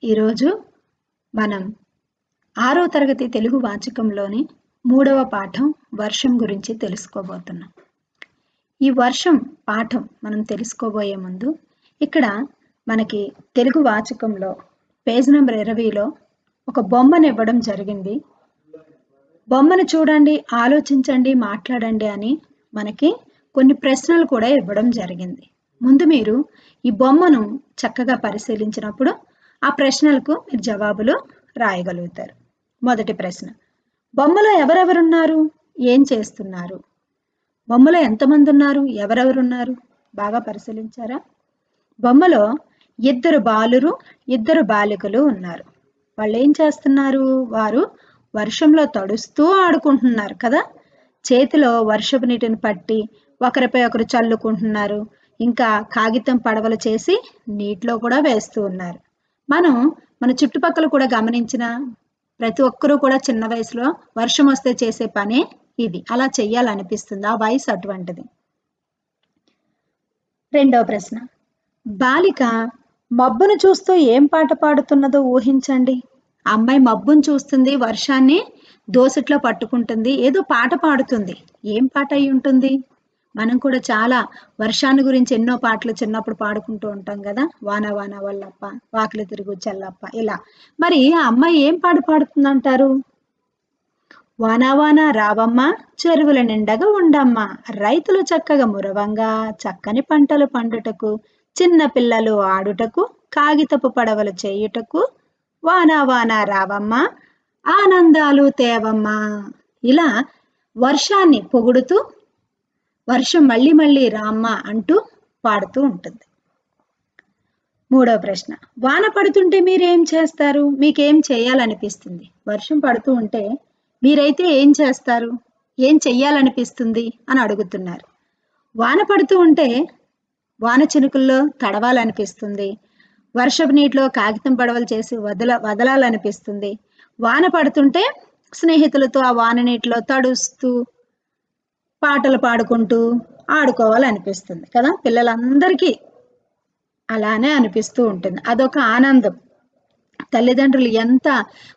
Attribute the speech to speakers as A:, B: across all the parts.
A: ఈరోజు మనం 6వ తరగతి తెలుగు వాచకంలోని 3వ పాఠం వర్షం గురించి తెలుసుకోబోతున్నాం. ఈ వర్షం పాఠం మనం తెలుసుకోబోయే ముందు ఇక్కడ మనకి తెలుగు వాచకంలో పేజ్ నెంబర్ 20లో ఒక బొమ్మను ఇవ్వడం జరిగింది. బొమ్మను చూడండి, ఆలోచించండి, మాట్లాడండి అని మనకి కొన్ని ప్రశ్నలు కూడా ఇవ్వడం జరిగింది. ముందు మీరు ఈ బొమ్మను చక్కగా పరిశీలించినప్పుడు ఆ ప్రశ్నలకు మీరు జవాబులు రాయగలుగుతారు. మొదటి ప్రశ్న, బొమ్మలో ఎవరెవరున్నారు, ఏం చేస్తున్నారు? బొమ్మలో ఎంతమంది ఉన్నారు, ఎవరెవరున్నారు? బాగా పరిశీలించారా? బొమ్మలో 2 బాలురు 2 బాలికలు ఉన్నారు. వాళ్ళు ఏం చేస్తున్నారు? వారు వర్షంలో తడుస్తూ ఆడుకుంటున్నారు కదా. చేతిలో వర్షపు నీటిని పట్టి ఒకరిపై ఒకరు చల్లుకుంటున్నారు. ఇంకా కాగితం పడవలు చేసి నీటిలో కూడా వేస్తూ ఉన్నారు. మన చుట్టుపక్కల కూడా గమనించిన ప్రతి ఒక్కరూ కూడా చిన్న వయసులో వర్షం వస్తే చేసే పనే ఇది. అలా చెయ్యాలనిపిస్తుంది, ఆ వయసు అటువంటిది. రెండవ ప్రశ్న, బాలిక మబ్బును చూస్తూ ఏం పాట పాడుతున్నదో ఊహించండి. ఆ అమ్మాయి మబ్బును చూస్తుంది, వర్షాన్ని దోసిట్లో పట్టుకుంటుంది, ఏదో పాట పాడుతుంది. ఏం పాట అయి ఉంటుంది? మనం కూడా చాలా వర్షాన్ని గురించి ఎన్నో పాటలు చిన్నప్పుడు పాడుకుంటూ ఉంటాం కదా. వాన వాన వల్లప్ప, వాకిలి తిరుగు చల్లప్ప, ఇలా. మరి ఆ అమ్మాయి ఏం పాట పాడుతుందంటారు? వాన వాన రావమ్మ, చెరువుల నిండగా ఉండమ్మ, రైతులు చక్కగా మురవంగా, చక్కని పంటలు పండుటకు, చిన్న పిల్లలు ఆడుటకు, కాగితపు పడవలు చేయుటకు, వాన వాన రావమ్మ, ఆనందాలు తేవమ్మ. ఇలా వర్షాన్ని పొగుడుతూ వర్షం మళ్ళీ మళ్ళీ రామ్మ అంటూ పాడుతూ ఉంటుంది. మూడవ ప్రశ్న, వాన పడుతుంటే మీరేం చేస్తారు? మీకేం చేయాలనిపిస్తుంది? వర్షం పడుతూ ఉంటే మీరైతే ఏం చేస్తారు? ఏం చెయ్యాలనిపిస్తుంది అని అడుగుతున్నారు. వాన పడుతూ ఉంటే వాన చినుకుల్లో తడవాలనిపిస్తుంది. వర్షపు నీటిలో కాగితం పడవలు చేసి వదలాలనిపిస్తుంది. వాన పడుతుంటే స్నేహితులతో ఆ వాన నీటిలో తడుస్తూ పాటలు పాడుకుంటూ ఆడుకోవాలనిపిస్తుంది కదా. పిల్లలందరికీ అలానే అనిపిస్తూ ఉంటుంది. అదొక ఆనందం. తల్లిదండ్రులు ఎంత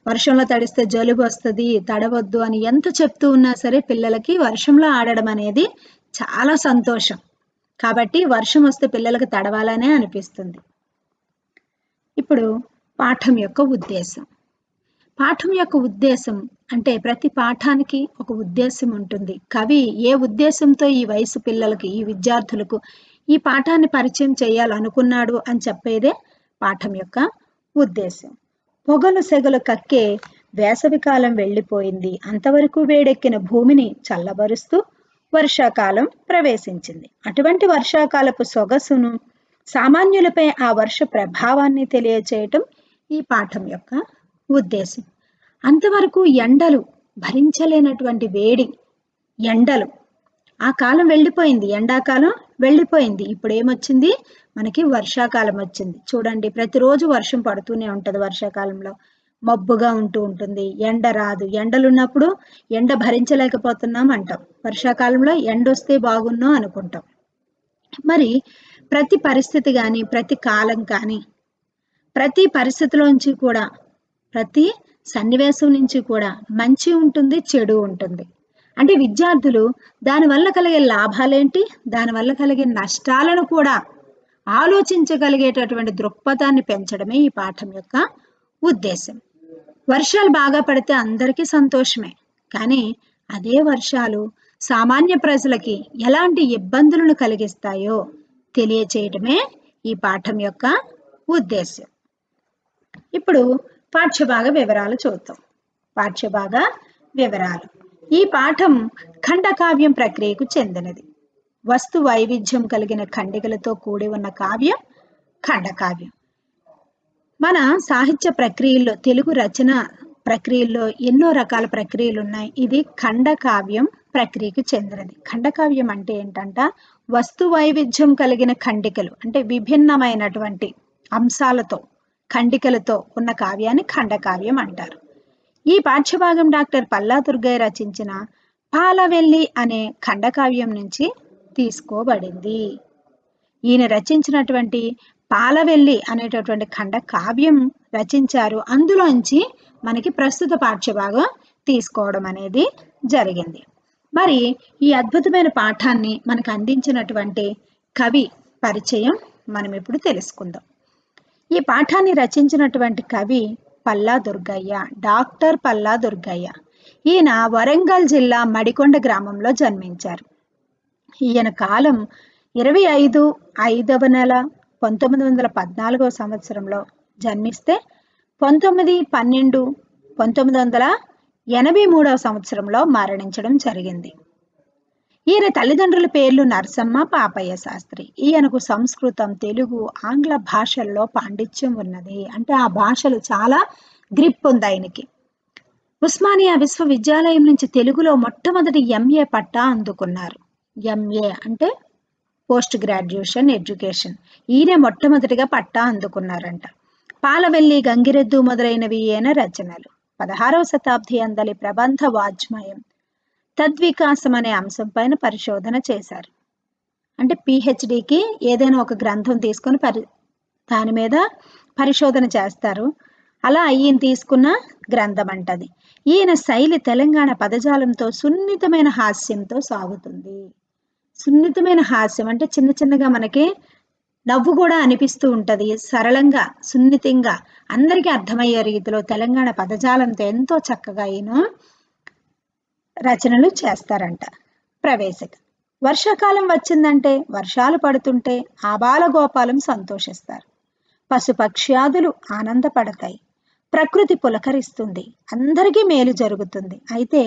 A: వర్షంలో తడిస్తే జలుబు వస్తుంది, తడవద్దు అని ఎంత చెప్తూ ఉన్నా సరే పిల్లలకి వర్షంలో ఆడడం అనేది చాలా సంతోషం. కాబట్టి వర్షం వస్తే పిల్లలకు తడవాలనే అనిపిస్తుంది. ఇప్పుడు పాఠం యొక్క ఉద్దేశం. పాఠం యొక్క ఉద్దేశం అంటే ప్రతి పాఠానికి ఒక ఉద్దేశం ఉంటుంది. కవి ఏ ఉద్దేశంతో ఈ వయసు పిల్లలకి, ఈ విద్యార్థులకు ఈ పాఠాన్ని పరిచయం చేయాలనుకున్నాడు అని చెప్పేదే పాఠం యొక్క ఉద్దేశం. పొగలు సెగలు కక్కే వేసవికాలం వెళ్ళిపోయింది, అంతవరకు వేడెక్కిన భూమిని చల్లబరుస్తూ వర్షాకాలం ప్రవేశించింది. అటువంటి వర్షాకాలపు సొగసును, సామాన్యులపై ఆ వర్ష ప్రభావాన్ని తెలియచేయటం ఈ పాఠం యొక్క ఉద్దేశం. అంతవరకు ఎండలు, భరించలేనటువంటి వేడి ఎండలు, ఆ కాలం వెళ్ళిపోయింది. ఎండాకాలం వెళ్ళిపోయింది. ఇప్పుడు ఏమొచ్చింది? మనకి వర్షాకాలం వచ్చింది. చూడండి, ప్రతిరోజు వర్షం పడుతూనే ఉంటుంది. వర్షాకాలంలో మబ్బుగా ఉంటూ ఉంటుంది, ఎండ రాదు. ఎండలున్నప్పుడు ఎండ భరించలేకపోతున్నాం అంటాం. వర్షాకాలంలో ఎండ వస్తే బాగున్నాం అనుకుంటాం. మరి ప్రతి పరిస్థితి కానీ, ప్రతి కాలం కానీ, ప్రతి పరిస్థితిలోంచి కూడా, ప్రతి సన్నివేశం నుంచి కూడా మంచి ఉంటుంది, చెడు ఉంటుంది. అంటే విద్యార్థులు దానివల్ల కలిగే లాభాలేంటి, దానివల్ల కలిగే నష్టాలను కూడా ఆలోచించగలిగేటటువంటి దృక్పథాన్ని పెంచడమే ఈ పాఠం యొక్క ఉద్దేశం. వర్షాలు బాగా పడితే అందరికీ సంతోషమే, కానీ అదే వర్షాలు సామాన్య ప్రజలకి ఎలాంటి ఇబ్బందులను కలిగిస్తాయో తెలియచేయడమే ఈ పాఠం యొక్క ఉద్దేశం. ఇప్పుడు పాఠ్యభాగ వివరాలు చూద్దాం. పాఠ్యభాగ వివరాలు. ఈ పాఠం ఖండకావ్యం ప్రక్రియకు చెందినది. వస్తు వైవిధ్యం కలిగిన ఖండికలతో కూడి ఉన్న కావ్యం ఖండకావ్యం. మన సాహిత్య ప్రక్రియల్లో, తెలుగు రచన ప్రక్రియల్లో ఎన్నో రకాల ప్రక్రియలు ఉన్నాయి. ఇది ఖండకావ్యం ప్రక్రియకు చెందినది. ఖండకావ్యం అంటే ఏంటంట, వస్తు వైవిధ్యం కలిగిన ఖండికలు అంటే విభిన్నమైనటువంటి అంశాలతో, ఖండికలతో ఉన్న కావ్యాన్ని ఖండకావ్యం అంటారు. ఈ పాఠ్యభాగం డాక్టర్ పల్లా దుర్గయ్య రచించిన పాలవెల్లి అనే ఖండకావ్యం నుంచి తీసుకోబడింది. ఈయన రచించినటువంటి పాలవెల్లి అనేటటువంటి ఖండ కావ్యం రచించారు. అందులోంచి మనకి ప్రస్తుత పాఠ్యభాగం తీసుకోవడం అనేది జరిగింది. మరి ఈ అద్భుతమైన పాఠాన్ని మనకు అందించినటువంటి కవి పరిచయం మనం ఇప్పుడు తెలుసుకుందాం. ఈ పాఠాన్ని రచించినటువంటి కవి పల్లా దుర్గయ్య, డాక్టర్ పల్లా దుర్గయ్య. ఈయన వరంగల్ జిల్లా మడికొండ గ్రామంలో జన్మించారు. ఈయన కాలం 25/5 నెల 1914 సంవత్సరంలో జన్మిస్తే 19/12/1983 సంవత్సరంలో మరణించడం జరిగింది. ఈయన తల్లిదండ్రుల పేర్లు నరసమ్మ, పాపయ్య శాస్త్రి. ఈయనకు సంస్కృతం, తెలుగు, ఆంగ్ల భాషల్లో పాండిత్యం ఉన్నది. అంటే ఆ భాషలు చాలా గ్రిప్ ఉంది ఆయనకి. ఉస్మానియా విశ్వవిద్యాలయం నుంచి తెలుగులో మొట్టమొదటి ఎంఏ పట్టా అందుకున్నారు. ఎంఏ అంటే పోస్ట్ గ్రాడ్యుయేషన్ ఎడ్యుకేషన్. ఈయన మొట్టమొదటిగా పట్టా అందుకున్నారంట. పాలవెల్లి, గంగిరెద్దు మొదలైనవి ఈయన రచనలు. 16వ శతాబ్ది అందలి ప్రబంధ వాజ్మయం, తద్వికాసం అనే అంశం పైన పరిశోధన చేశారు. అంటే పిహెచ్డికి ఏదైనా ఒక గ్రంథం తీసుకొని దాని మీద పరిశోధన చేస్తారు. అలా ఈయన తీసుకున్న గ్రంథం అంటది. ఈయన శైలి తెలంగాణ పదజాలంతో సున్నితమైన హాస్యంతో సాగుతుంది. సున్నితమైన హాస్యం అంటే చిన్న చిన్నగా మనకి నవ్వు కూడా అనిపిస్తూ ఉంటది. సరళంగా, సున్నితంగా అందరికీ అర్థమయ్యే రీతిలో తెలంగాణ పదజాలంతో ఎంతో చక్కగా ఈయన రచనలు చేస్తారంట. ప్రవేశిక. వర్షాకాలం వచ్చిందంటే, వర్షాలు పడుతుంటే ఆబాల గోపాలం సంతోషిస్తారు. పశుపక్ష్యాదులు ఆనందపడతాయి. ప్రకృతి పులకరిస్తుంది. అందరికీ మేలు జరుగుతుంది. అయితే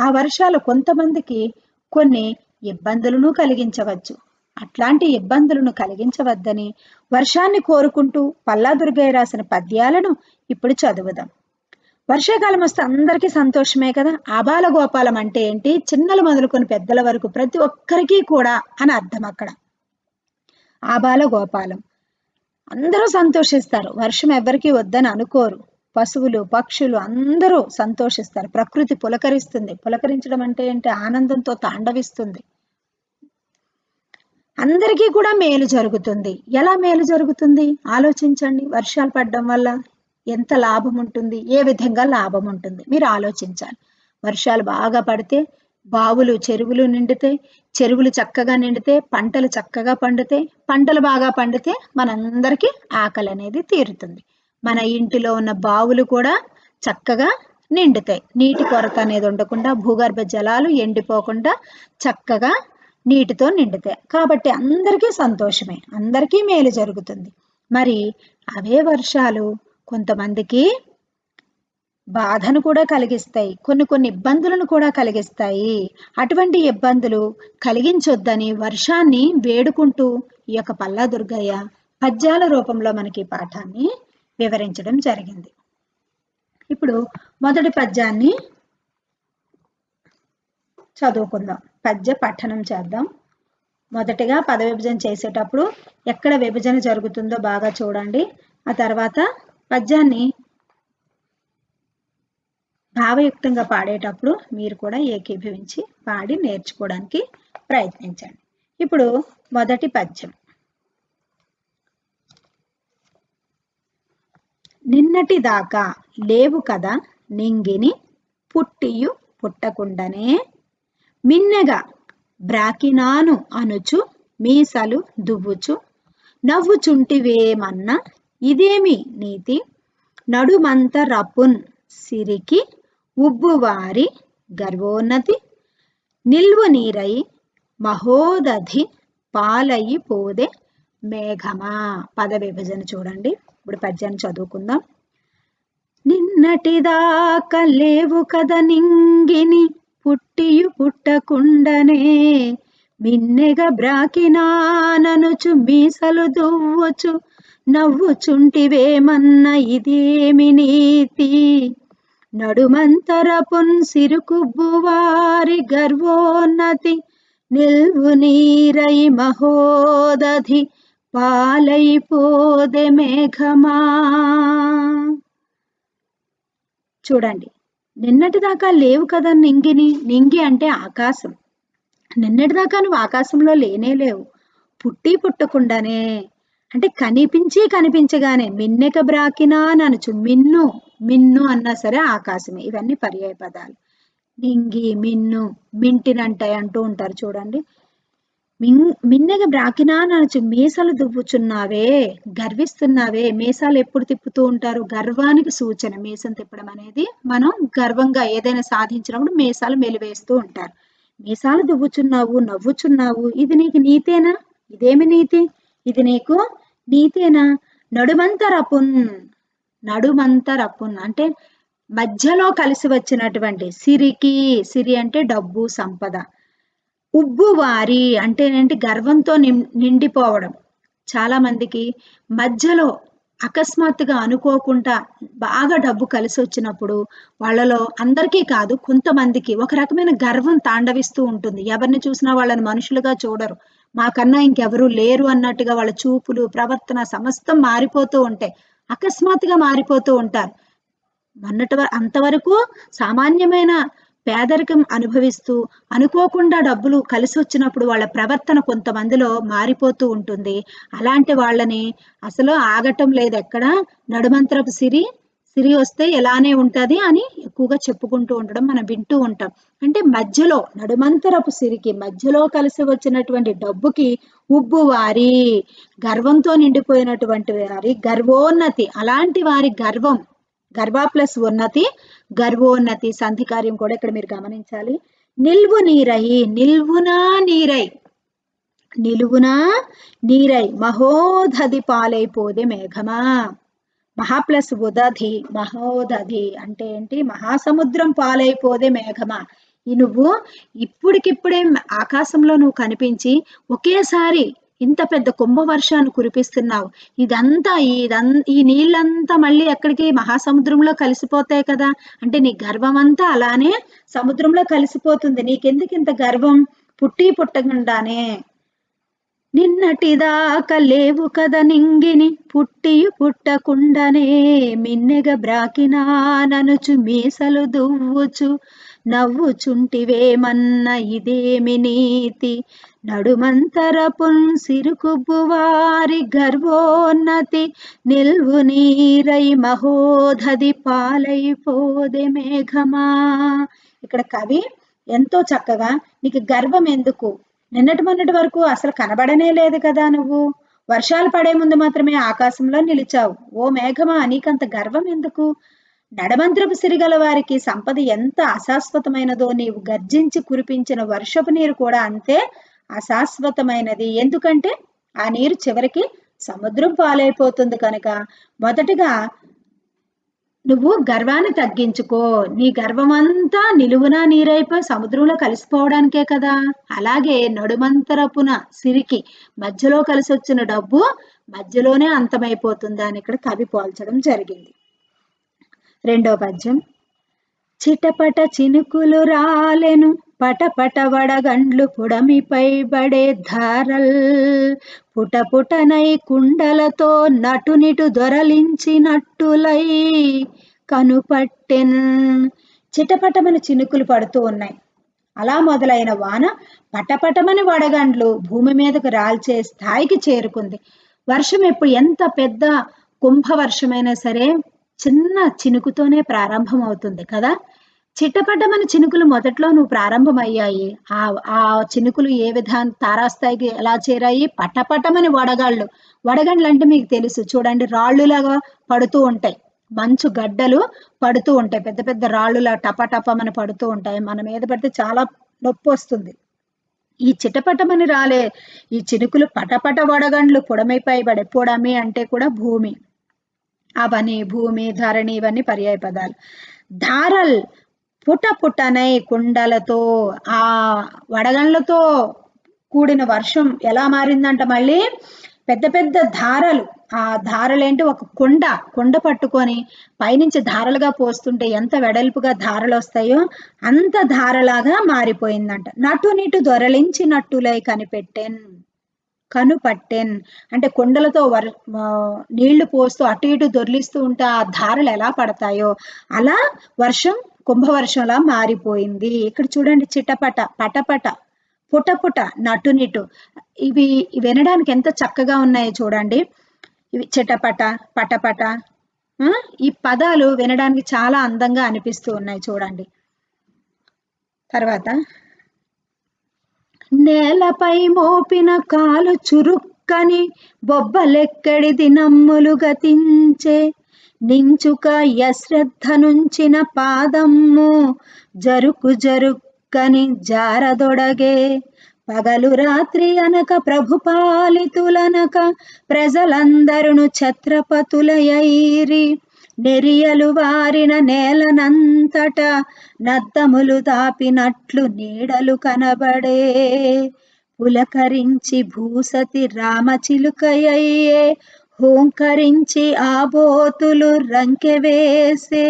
A: ఆ వర్షాలు కొంతమందికి కొన్ని ఇబ్బందులను కలిగించవచ్చు. అట్లాంటి ఇబ్బందులను కలిగించవద్దని వర్షాన్ని కోరుకుంటూ పల్లా దుర్గయ్య రాసిన పద్యాలను ఇప్పుడు చదువుదాం. వర్షాకాలం వస్తే అందరికీ సంతోషమే కదా. ఆబాల గోపాలం అంటే ఏంటి? చిన్నలు మొదలుకొని పెద్దల వరకు ప్రతి ఒక్కరికి కూడా అని అర్థం. అక్కడ ఆబాల గోపాలం అందరూ సంతోషిస్తారు. వర్షం ఎవరికి వద్దని అనుకోరు. పశువులు, పక్షులు అందరూ సంతోషిస్తారు. ప్రకృతి పులకరిస్తుంది. పులకరించడం అంటే ఏంటి? ఆనందంతో తాండవిస్తుంది. అందరికీ కూడా మేలు జరుగుతుంది. ఎలా మేలు జరుగుతుంది ఆలోచించండి. వర్షాలు పడడం వల్ల ఎంత లాభం ఉంటుంది, ఏ విధంగా లాభం ఉంటుంది మీరు ఆలోచించాలి. వర్షాలు బాగా పడితే బావులు, చెరువులు నిండితే, చెరువులు చక్కగా నిండితే పంటలు చక్కగా పండితే, పంటలు బాగా పండితే మనందరికీ ఆకలి అనేది తీరుతుంది. మన ఇంటిలో ఉన్న బావులు కూడా చక్కగా నిండుతాయి. నీటి కొరత అనేది ఉండకుండా, భూగర్భ జలాలు ఎండిపోకుండా చక్కగా నీటితో నిండుతాయి. కాబట్టి అందరికీ సంతోషమే, అందరికీ మేలు జరుగుతుంది. మరి అవే వర్షాలు కొంతమందికి బాధను కూడా కలిగిస్తాయి, కొన్ని ఇబ్బందులను కూడా కలిగిస్తాయి. అటువంటి ఇబ్బందులు కలిగించొద్దని వర్షాన్ని వేడుకుంటూ ఈ యొక్క పల్లా దుర్గయ్య పద్యాల రూపంలో మనకి ఈ పాఠాన్ని వివరించడం జరిగింది. ఇప్పుడు మొదటి పద్యాన్ని చదువుకుందాం. పద్య పఠనం చేద్దాం. మొదటిగా పద విభజన చేసేటప్పుడు ఎక్కడ విభజన జరుగుతుందో బాగా చూడండి. ఆ తర్వాత పద్యాన్ని భావయుక్తంగా పాడేటప్పుడు మీరు కూడా ఏకీభవించి పాడి నేర్చుకోవడానికి ప్రయత్నించండి. ఇప్పుడు మొదటి పద్యం. నిన్నటి దాకా లేవు కదా నింగిని పుట్టియు పుట్టకుండనే, మిన్నెగా బ్రాకినాను అనుచు మీసలు దువ్వుచు, నవ్వుచుంటివేమన్న ఇదేమి నీతి, నడుమంత రపున్ సిరికి ఉబ్బువారి గర్వోన్నతి, నిల్వు నీరై మహోదధి పాలయి పోదే మేఘమా. పద విభజన చూడండి. ఇప్పుడు పద్యాన్ని చదువుకుందాం. నిన్నటిదాకా లేవు కదా నింగిని పుట్టియు పుట్టకుండనే, మిన్నెగా బ్రాకినాననుచు మీసలు దువ్వుచు, నవ్వుచుంటివేమన్న ఇదేమి నీతి, నడుమంతరపున్ సిరుకుబ్బువారి గర్వోన్నతి, నిల్వు నీరై మహోదధి పాలైపోదే మేఘమా. చూడండి, నిన్నటిదాకా లేవు కదా నింగిని. నింగి అంటే ఆకాశం. నిన్నటిదాకా నువ్వు ఆకాశంలో లేనే లేవు. పుట్టి పుట్టకుండానే అంటే కనిపించగానే మిన్నెక బ్రాకినా ననుచు మిన్ను మిన్ను అన్నా సరే ఆకాశమే. ఇవన్నీ పర్యాయ పదాలు. నింగి, మిన్ను, మింటినంటాయి అంటూ ఉంటారు చూడండి. మిన్నెగ బ్రాకినా ననుచు మీసాలు దువ్వుచున్నావే, గర్విస్తున్నావే. మీసాలు ఎప్పుడు తిప్పుతూ ఉంటారు? గర్వానికి సూచన మీసం తిప్పడం అనేది. మనం గర్వంగా ఏదైనా సాధించినప్పుడు మీసాలు మెలివేస్తూ ఉంటారు. మీసాలు దువ్వుచున్నావు, నవ్వుచున్నావు, ఇది నీకు నీతేనా? ఇదేమి నీతి? ఇది నీకు నీతేనా? నడుమంతరపున్, నడుమంతరపున్ అంటే మధ్యలో కలిసి వచ్చినటువంటి సిరికి, సిరి అంటే డబ్బు, సంపద. ఉబ్బువారి అంటే ఏంటి? గర్వంతో నిండిపోవడం. చాలా మందికి మధ్యలో అకస్మాత్తుగా అనుకోకుండా బాగా డబ్బు కలిసి వచ్చినప్పుడు వాళ్ళలో అందరికీ కాదు కొంతమందికి ఒక రకమైన గర్వం తాండవిస్తూ ఉంటుంది. ఎవరిని చూసినా వాళ్ళని మనుషులుగా చూడరు. మాకన్నా ఇంకెవరూ లేరు అన్నట్టుగా వాళ్ళ చూపులు, ప్రవర్తన సమస్తం మారిపోతూ ఉంటాయి. అకస్మాత్తుగా మారిపోతూ ఉంటారు. అంతవరకు సామాన్యమైన పేదరికం అనుభవిస్తూ అనుకోకుండా డబ్బులు కలిసి వచ్చినప్పుడు వాళ్ళ ప్రవర్తన కొంతమందిలో మారిపోతూ ఉంటుంది. అలాంటి వాళ్ళని అసలు ఆగటం లేదు ఎక్కడ. నడుమంతరపు సిరి, సిరి వస్తే ఎలానే ఉంటది అని ఎక్కువగా చెప్పుకుంటూ ఉండడం మనం వింటూ ఉంటాం. అంటే మధ్యలో నడుమంతరపు సిరికి మధ్యలో కలిసి వచ్చినటువంటి డబ్బుకి ఉబ్బువారి, గర్వంతో నిండిపోయినటువంటి వారి గర్వోన్నతి. అలాంటి వారి గర్వం, గర్వ ప్లస్ ఉన్నతి, గర్వోన్నతి సంధి కార్యం కూడా ఇక్కడ మీరు గమనించాలి. నిల్వు నీరై, నిల్వునా నీరై, నిలువునా నీరై మహోదధి పాలైపోదే మేఘమా. మహా ప్లస్ ఉదధి, మహోదధి అంటే ఏంటి? మహాసముద్రం పాలైపోదే మేఘమా. నువ్వు ఇప్పటికిప్పుడే ఆకాశంలో నువ్వు కనిపించి ఒకేసారి ఇంత పెద్ద కుంభవర్షాన్ని కురిపిస్తున్నావు. ఈ నీళ్ళంతా మళ్ళీ ఎక్కడికి? మహాసముద్రంలో కలిసిపోతాయి కదా. అంటే నీ గర్వం అంతా అలానే సముద్రంలో కలిసిపోతుంది. నీకెందుకు ఇంత గర్వం? పుట్టకుండానే నిన్నటిదాకా లేవు కదా నింగిని, పుట్టకుండానే మిన్నెగ బ్రాకినా ననుచు మీసలు దువ్వుచు నవ్వుచుంటివేమన్న ఇదేమి నీతి. నడుమంతరపున్ సిరుకుబ్బువారి గర్వోన్నతి, నిల్వు నీరై మహోదధి పాలైపోదే మేఘమా. ఇక్కడ కవి ఎంతో చక్కగా నీకు గర్వం ఎందుకు? మొన్నటి వరకు అసలు కనబడనే లేదు కదా నువ్వు. వర్షాలు పడే ముందు మాత్రమే ఆకాశంలో నిలిచావు. ఓ మేఘమా, నీకంత గర్వం ఎందుకు? నడమంత్రపు సిరిగల వారికి సంపద ఎంత అశాశ్వతమైనదో నీవు గర్జించి కురిపించిన వర్షపు నీరు కూడా అంతే అశాశ్వతమైనది. ఎందుకంటే ఆ నీరు చివరికి సముద్రం పాలైపోతుంది కనుక మొదటిగా నువ్వు గర్వాన్ని తగ్గించుకో. నీ గర్వమంతా నిలువునా నీరైపోయి సముద్రంలో కలిసిపోవడానికే కదా. అలాగే నడుమంతరపున సిరికి మధ్యలో కలిసి వచ్చిన డబ్బు మధ్యలోనే అంతమైపోతుంది అని ఇక్కడ కవి పోల్చడం జరిగింది. రెండో పద్యం. చిటపట చినుకులు రాలెను, పటపట వడగండ్లు పుడమిపై బడే ధారల్, పుటపుటనై కుండలతో నటునిటు దొరలించినట్టులై కనుపట్టెన్. చిటపటమని చినుకులు పడుతూ ఉన్నాయి. అలా మొదలైన వాన పటపటమని వడగండ్లు భూమి మీదకు రాల్చే స్థాయికి చేరుకుంది. వర్షం ఎప్పుడు ఎంత పెద్ద కుంభవర్షమైనా సరే చిన్న చినుకుతోనే ప్రారంభం అవుతుంది కదా. చిట్టపడ్డమని చినుకులు మొదట్లో నువ్వు ప్రారంభమయ్యాయి. ఆ చినుకులు ఏ విధానం తారాస్థాయికి ఎలా చేరాయి? పటపటమని వడగాళ్ళు. వడగండ్లు అంటే మీకు తెలుసు చూడండి, రాళ్ళులాగా పడుతూ ఉంటాయి. మంచు గడ్డలు పడుతూ ఉంటాయి. పెద్ద పెద్ద రాళ్ళులా టపటపమని పడుతూ ఉంటాయి. మన మీద పడితే చాలా నొప్పి వస్తుంది. ఈ చిటపటమని రాలే ఈ చినుకులు పటపట వడగండ్లు పొడమిపై పడే. పొడమి అంటే కూడా భూమి. అవని, భూమి, ధరణి ఇవన్నీ పర్యాయ పదాలు. ధారల్ పుటపుటనై కుండలతో, ఆ వడగండ్లతో కూడిన వర్షం ఎలా మారిందంట? మళ్ళీ పెద్ద పెద్ద ధారలు. ఆ ధారలేంటి? ఒక కొండ పట్టుకొని పైనుంచి ధారలుగా పోస్తుంటే ఎంత వెడల్పుగా ధారలు వస్తాయో అంత ధారలాగా మారిపోయిందంట. నటునిటు దొరలించినట్టులై కనుపట్టెన్ అంటే కొండలతో నీళ్లు పోస్తూ అటు ఇటు దొర్లిస్తూ ఉంటే ఆ ధారలు ఎలా పడతాయో అలా వర్షం కుంభవర్షంలా మారిపోయింది. ఇక్కడ చూడండి, చిటపట పటపట పుటపుట, నటునిటు. ఇవి వినడానికి ఎంత చక్కగా ఉన్నాయో చూడండి. ఇవి చిటపట, పటపట. ఈ పదాలు వినడానికి చాలా అందంగా అనిపిస్తూ ఉన్నాయి చూడండి. తర్వాత నేలపై మోపిన కాలు చురుక్కని బొబ్బలెక్కడిది నమ్ములు గతించే నించుక యశ్రద్ధ నుంచిన పాదమ్ము జరుకు జరుక్కని జారదొడగే పగలు రాత్రి అనక ప్రభుపాలితులనక ప్రజలందరును ఛత్రపతులయైరి నెరియలు వారిన నేలనంతట నద్దములు దాపినట్లు నీడలు కనబడే పులకరించి భూసతి రామచిలుకయ్యే హోంకరించి ఆబోతులు రంకెవేసే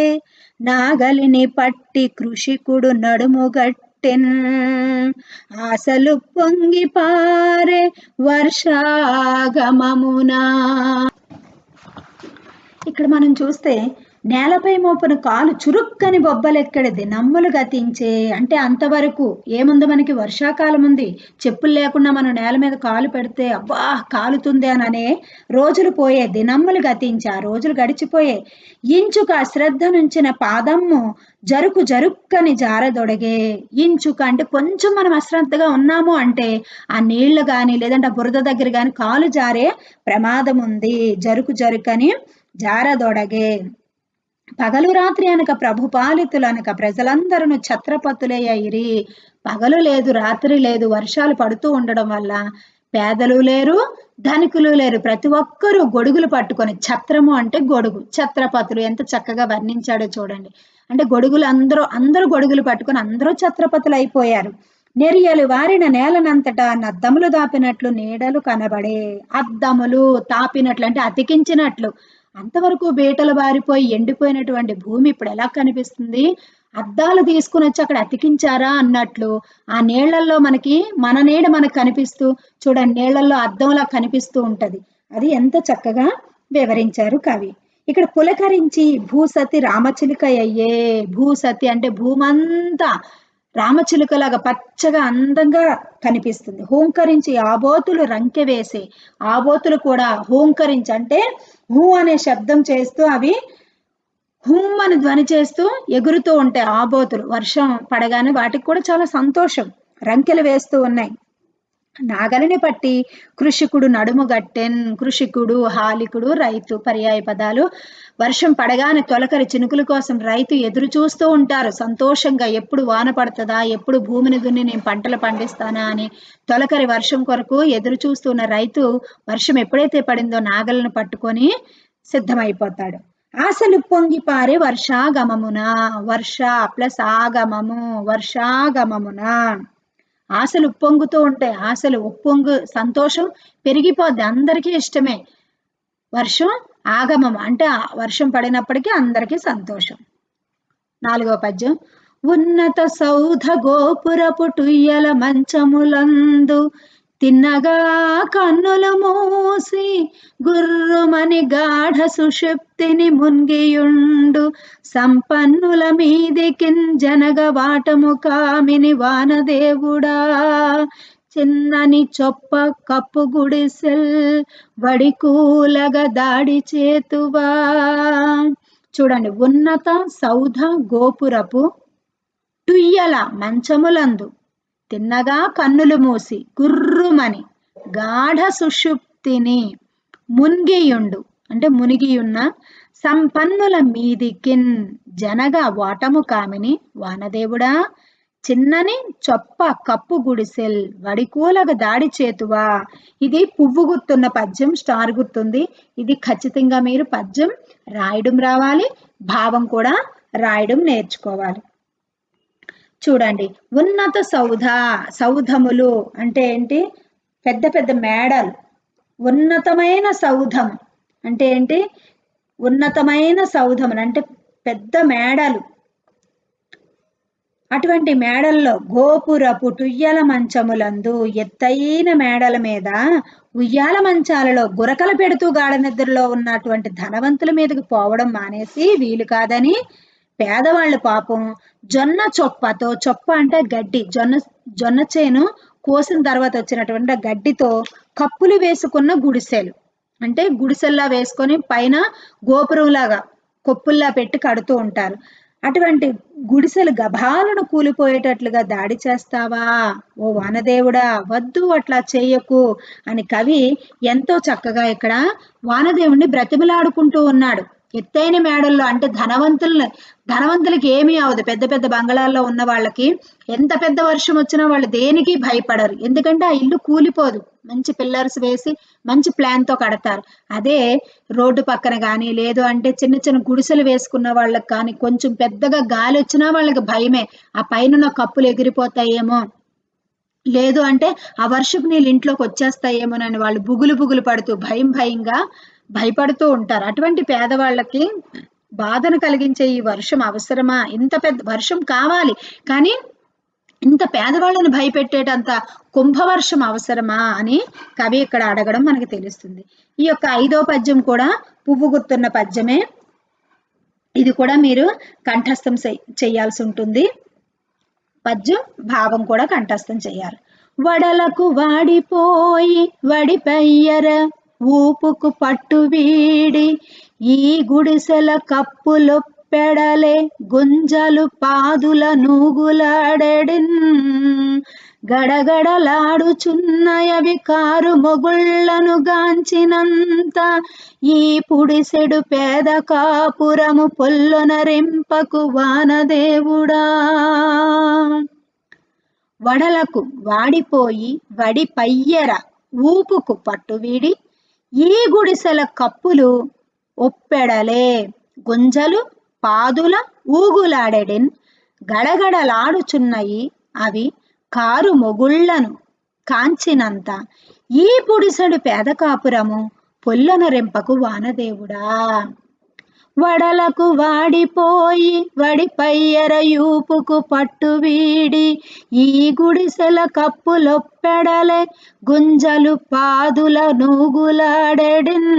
A: నాగలిని పట్టి కృషికుడు నడుముగట్టెన్ ఆశలు పొంగి పారే వర్షాగమమునా. ఇక్కడ మనం చూస్తే నేలపై మోపున కాలు చురుక్కని బొబ్బలెక్కడిది నమ్ములు గతించే అంటే అంతవరకు ఏముంది, మనకి వర్షాకాలం ఉంది, చెప్పులు లేకుండా మనం నేల మీద కాలు పెడితే అబ్బా కాలుతుంది అని అనే రోజులు పోయే, దినమ్ములు గతించే ఆ రోజులు గడిచిపోయే. ఇంచుక అశ్రద్ధ నుంచిన పాదమ్ము జరుకు జరుక్కని జారదొడగే. ఇంచుక అంటే కొంచెం మనం అశ్రద్ధగా ఉన్నాము అంటే ఆ నీళ్లు కానీ లేదంటే ఆ బురద దగ్గర కానీ కాలు జారే ప్రమాదం ఉంది. జరుకు జరుకని జారదొడగే పగలు రాత్రి అనక ప్రభుపాలితులు అనక ప్రజలందరూ ఛత్రపతులే అయిరి. పగలు లేదు, రాత్రి లేదు, వర్షాలు పడుతూ ఉండడం వల్ల పేదలు లేరు, ధనికులు లేరు, ప్రతి ఒక్కరూ గొడుగులు పట్టుకొని, ఛత్రము అంటే గొడుగు, ఛత్రపతులు ఎంత చక్కగా వర్ణించాడో చూడండి. అంటే గొడుగులు అందరూ గొడుగులు పట్టుకొని అందరూ ఛత్రపతులు అయిపోయారు. నెరియలు వారిన నేలనంతటా నద్దములు దాపినట్లు నీడలు కనబడే. అద్దములు తాపినట్లు అంటే అతికించినట్లు. అంతవరకు బీటలు బారిపోయి ఎండిపోయినటువంటి భూమి ఇప్పుడు ఎలా కనిపిస్తుంది, అద్దాలు తీసుకుని వచ్చి అక్కడ అతికించారా అన్నట్లు ఆ నీళ్లలో మనకి మన నీడ మనకు కనిపిస్తూ చూడండి, నీళ్లలో అద్దంలా కనిపిస్తూ ఉంటది. అది ఎంత చక్కగా వివరించారు కవి. ఇక్కడ పులకరించి భూసతి రామచిలుక అయ్యే. భూసతి అంటే భూమంతా రామచిలుకలాగా పచ్చగా అందంగా కనిపిస్తుంది. హూంకరించి ఆబోతులు రంకె వేసే. ఆబోతులు కూడా హూంకరించి అంటే హూ అనే శబ్దం చేస్తూ అవి హుమ్ అని ధ్వని చేస్తూ ఎగురుతూ ఉంటాయి ఆబోతులు. వర్షం పడగానే వాటికి కూడా చాలా సంతోషం, రంకెలు వేస్తూ ఉన్నాయి. నాగలిని పట్టి కృషికుడు నడుము గట్టెన్. కృషికుడు, హాలికుడు, రైతు పర్యాయ పదాలు. వర్షం పడగానే తొలకరి చినుకుల కోసం రైతు ఎదురు చూస్తూ ఉంటారు సంతోషంగా. ఎప్పుడు వాన పడుతుందా, ఎప్పుడు భూమిని దున్ని నేను పంటలు పండిస్తానా అని తొలకరి వర్షం కొరకు ఎదురు చూస్తున్న రైతు వర్షం ఎప్పుడైతే పడిందో నాగలను పట్టుకొని సిద్ధమైపోతాడు. ఆశలు పొంగి పారే వర్షాగమమున. వర్ష ప్లస్ ఆగమము, వర్షాగమమున. ఆశలు ఉప్పొంగుతూ ఉంటాయి. ఆశలు ఉప్పొంగు సంతోషం పెరిగిపోద్ది, అందరికీ ఇష్టమే. వర్షం ఆగమం అంటే వర్షం పడినప్పటికీ అందరికీ సంతోషం. 4వ పద్యం. ఉన్నత సౌధ గోపురపు టుయ్యల మంచములందు తిన్నగా కన్నులు మూసి గుర్రుమని గాఢ సుషుప్తిని మున్గియుండు సంపన్నుల మీదికిన్ జనగ వాటము కామిని వానదేవుడా చిన్నని చొప్ప కప్పు గుడిసెల్ వడికూలగ దాడి చేతువా. చూడండి, ఉన్నత సౌధ గోపురపు టుయ్యల మంచములందు తిన్నగా కన్నులు మూసి గుర్రుమని గాఢ సుషుప్తిని మున్గియుండు అంటే మునిగియున్న సంపన్నుల మీదికిన్ జనగా వాటము కామిని వానదేవుడా చిన్నని చొప్ప కప్పు గుడిసెల్ వడికూలగ దాడి చేతువా. ఇది పువ్వు గుర్తున్న పద్యం, స్టార్ గుర్తుంది. ఇది ఖచ్చితంగా మీరు పద్యం రాయడం రావాలి, భావం కూడా రాయడం నేర్చుకోవాలి. చూడండి, ఉన్నత సౌధ, సౌధములు అంటే ఏంటి, పెద్ద పెద్ద మేడలు. ఉన్నతమైన సౌధం అంటే ఏంటి, ఉన్నతమైన సౌధములు అంటే పెద్ద మేడలు. అటువంటి మేడల్లో గోపురపు టుయ్యల మంచములందు ఎత్తైన మేడల మీద ఉయ్యాల మంచాలలో గురకలు పెడుతూ గాఢ నిద్రలో ఉన్నటువంటి ధనవంతుల మీదకి పోవడం మానేసి వీలు కాదని పేదవాళ్ళు పాపం జొన్న చొప్పతో, చొప్ప అంటే గడ్డి, జొన్న చేను కోసిన తర్వాత వచ్చినటువంటి ఆ గడ్డితో కప్పులు వేసుకున్న గుడిసెలు, అంటే గుడిసెల్లా వేసుకొని పైన గోపురంలాగా కొప్పుల్లా పెట్టి కడుతూ ఉంటారు. అటువంటి గుడిసెలు గభాలను కూలిపోయేటట్లుగా దాడి చేస్తావా ఓ వానదేవుడా, వద్దు అట్లా చేయకు అని కవి ఎంతో చక్కగా ఇక్కడ వానదేవుణ్ణి బ్రతిమలాడుకుంటూ ఉన్నాడు. ఎత్తైన మేడల్లో అంటే ధనవంతులకి ఏమీ అవదు. పెద్ద పెద్ద బంగళాల్లో ఉన్న వాళ్ళకి ఎంత పెద్ద వర్షం వచ్చినా వాళ్ళు దేనికి భయపడరు, ఎందుకంటే ఆ ఇల్లు కూలిపోదు. మంచి పిల్లర్స్ వేసి మంచి ప్లాన్ తో కడతారు. అదే రోడ్డు పక్కన కానీ లేదు అంటే చిన్న చిన్న గుడిసెలు వేసుకున్న వాళ్ళకి కానీ కొంచెం పెద్దగా గాలి వచ్చినా వాళ్ళకి భయమే. ఆ పైన కప్పులు ఎగిరిపోతాయేమో, లేదు అంటే ఆ వర్షపు నీళ్ళు ఇంట్లోకి వచ్చేస్తాయేమోనని వాళ్ళు బుగులు పడుతూ భయంగా భయపడుతూ ఉంటారు. అటువంటి పేదవాళ్ళకి బాధను కలిగించే ఈ వర్షం అవసరమా? ఇంత పెద్ద వర్షం కావాలి, కానీ ఇంత పేదవాళ్ళని భయపెట్టేటంత కుంభవర్షం అవసరమా అని కవి ఇక్కడ అడగడం మనకు తెలుస్తుంది. ఈ యొక్క 5వ పద్యం కూడా పువ్వు గుర్తున్న పద్యమే. ఇది కూడా మీరు కంఠస్థం చేయాల్సి ఉంటుంది. పద్యం భావం కూడా కంఠస్థం చేయాలి. వడలకు వాడిపోయి వడిపయ్యర ఊపుకు పట్టు వీడి ఈ గుడిసెల కప్పులు పెడలే గుంజలు పాదుల నూగులాడెడిన్ గడగడలాడుచున్నయవి కారు మొగుళ్లను గాంచినంత ఈ పుడిసెడు పేద కాపురము పొల్లొనరింపకు వానదేవుడా. వడలకు వాడిపోయి వడి పయ్యర ఊపుకు పట్టువీడి ఈ గుడిసెల కప్పులు ఒప్పెడలే గుంజలు పాదుల ఊగులాడెడిన్ గడగడలాడుచున్నయి అవి కారు మొగుళ్లను కాంచినంత ఈ పుడిసెడు పేద కాపురము పొల్లొనరింపకు వానదేవుడా. వడలకు వాడిపోయి వడిపయ్యర యూపుకు పట్టు వీడి ఈ గుడిసెల కప్పులొప్పెడలే గుంజలు పాదుల నూగులాడెడిన్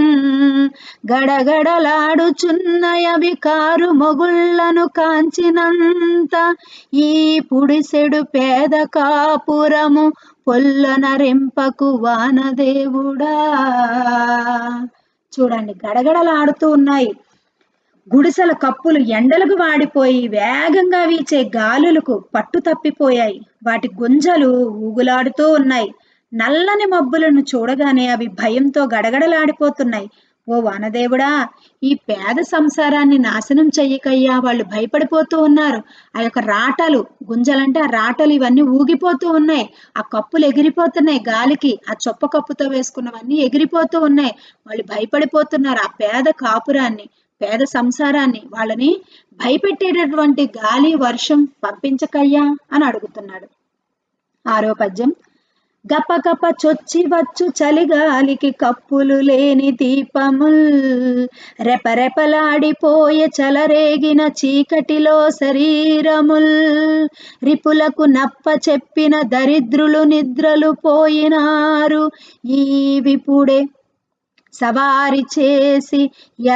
A: గడగడలాడుచున్నయవి కారు మొగుళ్లను కాంచినంత ఈ పుడిసెడు పేద కాపురము పొల్లొనరింపకు వానదేవుడా. చూడండి, గడగడలాడుతూ ఉన్నాయి గుడిసెల కప్పులు, ఎండలకు వాడిపోయి వేగంగా వీచే గాలులకు పట్టు తప్పిపోయాయి. వాటి గుంజలు ఊగులాడుతూ ఉన్నాయి. నల్లని మబ్బులను చూడగానే అవి భయంతో గడగడలాడిపోతున్నాయి. ఓ వానదేవుడా, ఈ పేద సంసారాన్ని నాశనం చెయ్యకయ్యా, వాళ్ళు భయపడిపోతూ ఉన్నారు. ఆ యొక్క రాటలు, గుంజలంటే ఆ రాటలు ఇవన్నీ ఊగిపోతూ ఉన్నాయి. ఆ కప్పులు ఎగిరిపోతున్నాయి గాలికి. ఆ చొప్ప కప్పుతో వేసుకున్నవన్నీ ఎగిరిపోతూ ఉన్నాయి. వాళ్ళు భయపడిపోతున్నారు. ఆ పేద కాపురాన్ని, పేద సంసారాన్ని, వాళ్ళని భయపెట్టేటటువంటి గాలి వర్షం పంపించకయ్యా అని అడుగుతున్నాడు. 6వ పద్యం. గపగప చొచ్చి వచ్చు చలిగాలికి కప్పులు లేని దీపముల్ రెపరెపలాడిపోయే చలరేగిన చీకటిలో శరీరముల్ రిపులకు నప్ప చెప్పిన దరిద్రులు నిద్రలు పోయినారు ఈ విపుడే సవారి చేసి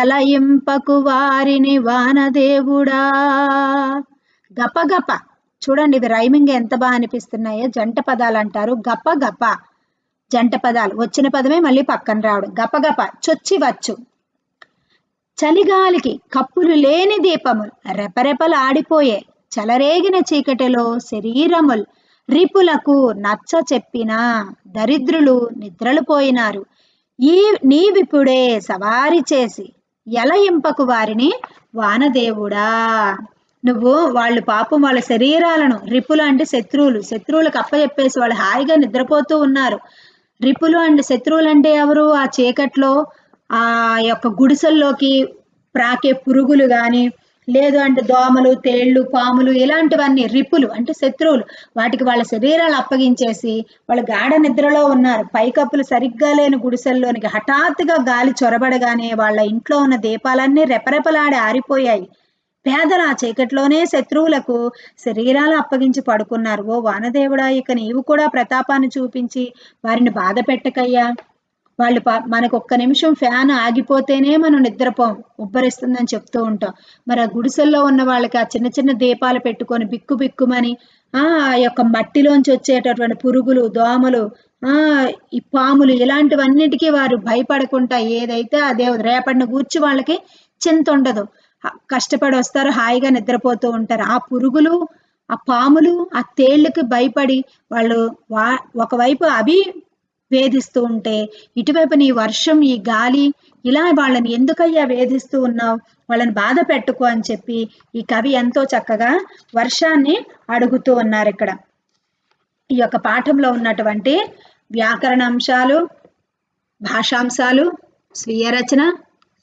A: ఎలయింపకు వారిని వానదేవుడా. గపగప, చూడండి ఇవి రైమింగ్ ఎంత బాగా అనిపిస్తున్నాయో. జంట పదాలు అంటారు. గప గప జంట పదాలు, వచ్చిన పదమే మళ్ళీ పక్కన రావడం. గపగప చొచ్చి వచ్చు, చలిగాలికి కప్పులు లేని దీపములు రెపరెపలు ఆడిపోయే చలరేగిన చీకటిలో శరీరముల్ రిపులకు నచ్చ చెప్పిన దరిద్రులు నిద్రలు పోయినారు ఈ నీవిప్పుడే సవారి చేసి ఎలయింపకు వారిని వానదేవుడా. నువ్వు వాళ్ళు పాపం వాళ్ళ శరీరాలను, రిపులు అంటే శత్రువులకు అప్పచెప్పేసి వాళ్ళు హాయిగా నిద్రపోతూ ఉన్నారు. రిపులు అంటే శత్రువులు అంటే ఎవరు? ఆ చీకట్లో ఆ యొక్క గుడిసెల్లోకి ప్రాకే పురుగులు గాని, లేదు అంటే దోమలు, తేళ్లు, పాములు, ఇలాంటివన్నీ రిపులు అంటే శత్రువులు. వాటికి వాళ్ళ శరీరాలు అప్పగించేసి వాళ్ళు గాఢ నిద్రలో ఉన్నారు. పైకప్పులు సరిగ్గా లేని గుడిసెల్లోనికి హఠాత్తుగా గాలి చొరబడగానే వాళ్ళ ఇంట్లో ఉన్న దీపాలన్నీ రెపరెపలాడి ఆరిపోయాయి. పేదల ఆ చీకట్లోనే శత్రువులకు శరీరాలు అప్పగించి పడుకున్నారు. ఓ వానదేవుడా, ఇక నీవు కూడా ప్రతాపాన్ని చూపించి వారిని బాధ పెట్టకయ్యా. వాళ్ళు మనకు ఒక్క నిమిషం ఫ్యాన్ ఆగిపోతేనే మనం నిద్రపోం, ఉబ్బరిస్తుందని చెప్తూ ఉంటాం. మరి ఆ గుడిసెల్లో ఉన్న వాళ్ళకి ఆ చిన్న చిన్న దీపాలు పెట్టుకొని బిక్కు బిక్కుమని ఆ యొక్క మట్టిలోంచి వచ్చేటటువంటి పురుగులు, దోమలు, ఆ ఈ పాములు ఇలాంటివన్నిటికీ వారు భయపడకుండా ఏదైతే అదే రేపటిని గూర్చి వాళ్ళకి చింత ఉండదు. కష్టపడి వస్తారు, హాయిగా నిద్రపోతూ ఉంటారు. ఆ పురుగులు, ఆ పాములు, ఆ తేళ్ళకి భయపడి వాళ్ళు ఒకవైపు అవి వేధిస్తూ ఉంటే, ఇటువైపు నీ వర్షం, ఈ గాలి ఇలా వాళ్ళని ఎందుకయ్యా వేధిస్తూ ఉన్నావు, వాళ్ళని బాధ పెట్టుకో అని చెప్పి ఈ కవి ఎంతో చక్కగా వర్షాన్ని అడుగుతూ ఉన్నారు ఇక్కడ. ఈ యొక్క పాఠంలో ఉన్నటువంటి వ్యాకరణ అంశాలు, భాషాంశాలు, స్వీయ రచన,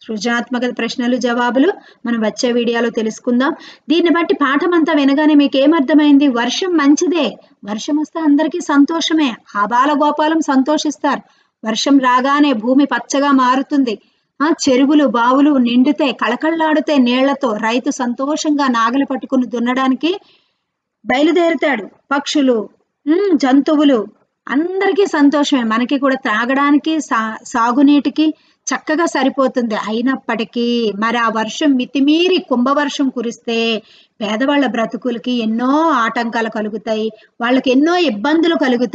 A: సృజనాత్మక ప్రశ్నలు జవాబులు మనం వచ్చే వీడియోలో తెలుసుకుందాం. దీన్ని బట్టి పాఠం అంతా వినగానే మీకు ఏమర్థమైంది? వర్షం మంచిదే, వర్షం వస్తే అందరికీ సంతోషమే, ఆబాల గోపాలం సంతోషిస్తారు. వర్షం రాగానే భూమి పచ్చగా మారుతుంది, చెరువులు బావులు నిండితే కళకళలాడితే నీళ్లతో రైతు సంతోషంగా నాగలి పట్టుకుని దున్నడానికి బయలుదేరుతాడు. పక్షులు, జంతువులు అందరికీ సంతోషమే. మనకి కూడా త్రాగడానికి సాగునీటికి చక్కగా సరిపోతుంది. అయినప్పటికీ మరి ఆ వర్షం మితిమీరి కుంభవర్షం కురిస్తే పేదవాళ్ళ బ్రతుకులకి ఎన్నో ఆటంకాలు కలుగుతాయి, వాళ్ళకి ఎన్నో ఇబ్బందులు కలుగుతాయి.